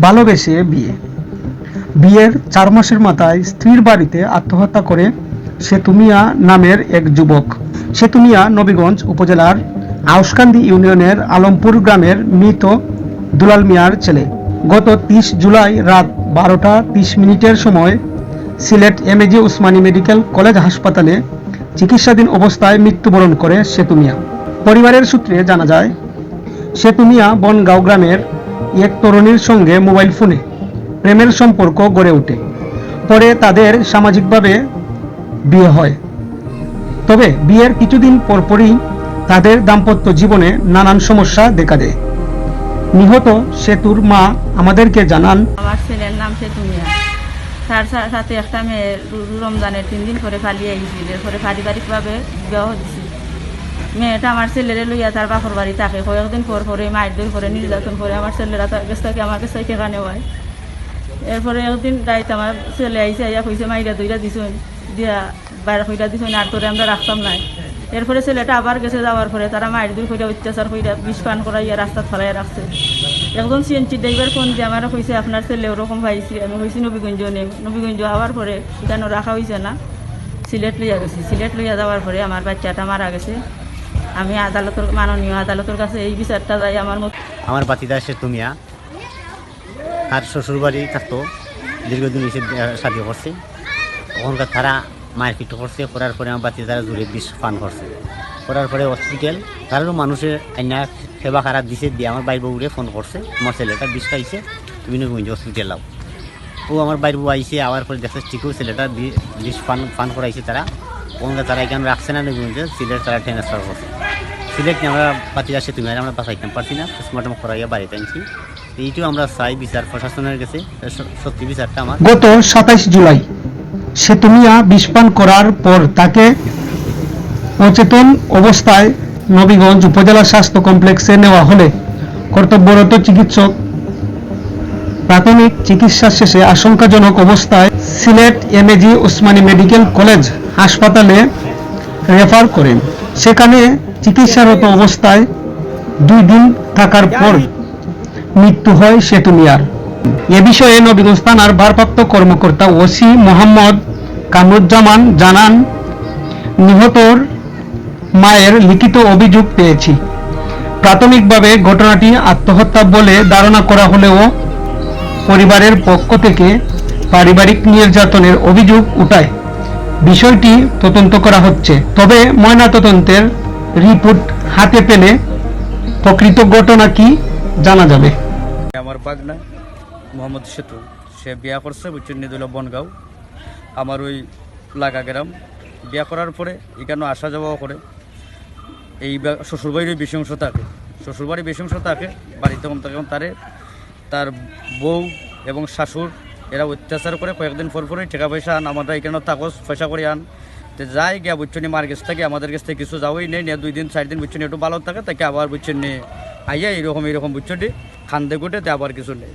ভালোবেসে বিয়ে। বিয়ের 4 মাসের মাথায় স্ত্রীর বাড়িতে আত্মহত্যা করে সেতু মিয়া নামের এক যুবক। সেতু মিয়া নবীগঞ্জ উপজেলার আউশকান্দি ইউনিয়নের আলমপুর গ্রামের মৃত দুলাল মিয়ার ছেলে। গত 30 জুলাই রাত 12টা 30 মিনিটের সময় Sylhet MAG Osmani medical college হাসপাতালে চিকিৎসাধীন অবস্থায় মৃত্যুবরণ করে সেতু মিয়া। পরিবারের সূত্রে জানা যায়, সেতু মিয়া বনগাঁও গ্রামের এক তরুণীর সঙ্গে মোবাইল ফোনে প্রেমের সম্পর্ক গড়ে ওঠে। পরে তাদের সামাজিকভাবে বিয়ে হয়। তবে বিয়ের কিছুদিন পরপরই তাদের দাম্পত্য জীবনে নানান সমস্যা দেখা দেয়। নিহত সেতুর মা আমাদেরকে জানান, আমার ছেলের নাম সেতু মিয়া। তার সাথে একটা মেয়ে রমজানের 3 দিন পরে পালিয়ে আইছিল। এরপরে পারিবারিকভাবে বিবাহ দিছি। মেয়েটা আমার ছেলেরে লইয়া তার বাপর বাড়ি থাকে। কয়েকদিন পর পরে মায়ের দই করে নির্যাতন করে আমার ছেলেরা তার কাছ থেকে আমার কাছে টেকা নেওয়ায়। এরপরে একদিন রাইতে আমার ছেলে আইসে আইয়া কইছে মাইরা দইরা দিছুন দিয়া বাইরে কইরা দিছুন, আর তোরে আমরা রাখতাম নাই। এরপরে ছেলেটা আবার গেছে, যাওয়ার পরে তারা মায়ের দই কইরা অত্যাচার কইরা বিষ পান করাইয়া রাস্তাত ফেলাইয়া রাখছে। একজন সিএনজি ড্রাইভার ফোন দিয়ে আমার কইছে আপনার ছেলে ওরকম পাইছি। আমি কইছি নবীগঞ্জ নেই। নবীগঞ্জ হওয়ার পরে কেন রাখা হয়েছে না, সিলেট লইয়া গেছি। সিলেট লইয়া যাওয়ার পরে আমার বাচ্চাটা মারা গেছে। আমি মাননীয় আদালতের কাছে এই বিচারটা যাই আমার বাতিদা সেতু মিয়া, তার শ্বশুরবাড়ি থাকতো, দীর্ঘদিন এসে শাদি করছে। ওখানকার তারা মায়ের পিঠু করছে, করার পরে আমার বাতিদারা জুড়ে বিষ পান করছে। করার পরে হসপিটাল তারও মানুষের আইনা সেবা খারাপ দিছে দিয়ে আমার বাইর বউরে ফোন করছে, আমার ছেলেটা বিষ খাইছে, তুমি নবীগঞ্জ হসপিটাল যাও। ও আমার বাইর বউ আইসে, আবার পরে দেখছে ঠিকও ছেলেটা বিষ পান করাইছে। তারা ওখানকার তারা এখানে রাখছে না নবীগঞ্জে, সিলেট তারা ট্রান্সফার করছে। সিলেট নিয়ে আমরা বাতিদা সেতু মিয়া আমরা বাঁচাইতে পারছি না, পোস্টমর্টম করাইয়া বাড়িতে আনছি। এইটাও আমরা চাই বিচার প্রশাসনের কাছে, সত্যি বিচারটা আমার। গত 27 জুলাই সেতু মিয়া বিষ পান করার পর তাকে অচেতন অবস্থায় নবীগঞ্জ উপজেলা স্বাস্থ্য কমপ্লেক্সে নেওয়া হলে কর্তব্যরত চিকিৎসক প্রাথমিক চিকিৎসা শেষে আশঙ্কাজনক অবস্থায় Sylhet MAG Osmani medical college হাসপাতালে রেফার করেন। সেখানে চিকিৎসারত অবস্থায় 2 দিন থাকার পর মৃত্যু হয় সেতু মিয়ার। এ বিষয়ে নবীগঞ্জ থানার ভারপ্রাপ্ত কর্মকর্তা ওসি মোহাম্মদ কামরুজ্জামান জানান, নিহতর মায়ের লিখিত অভিযোগ পেয়েছি। প্রাথমিকভাবে ঘটনাটি আত্মহত্যা বলে ধারণা করা হলেও পরিবারের পক্ষ থেকে পারিবারিক নির্যাতনের অভিযোগ উঠায় বিষয়টি তদন্ত করা হচ্ছে। তবে ময়নাতদন্তের রিপোর্ট হাতে পেলে প্রকৃত ঘটনা কি জানা যাবে। আমার বাগনা মোহাম্মদ সেতু, সে বিয়া করছে বুচুন্নি দিল বনগাঁও, আমার ওই লাগা গ্রাম। বিয়া করার পরে এখানে আসা যাওয়া করে। এই শ্বশুরবাড়ির বিশংস থাকে, শ্বশুরবাড়ির বিশংস থাকে। বাড়িতে কম থাকে তার বউ এবং শাশুড় এরা অত্যাচার করে। কয়েকদিন পর পরে টাকা পয়সা আন, আমরা এখানে কাগজ পয়সা করে আন। তো যাই গিয়া বুঝছনি মার কাছ থেকে আমাদের কাছ থেকে কিছু যাওয়াই নেই, 2 দিন 4 দিন বুঝছনি একটু ভালো থাকে, তাকে আবার বুঝছনি আইয়া এইরকম বুঝছনি খান্দে গুটে আবার কিছু নেই।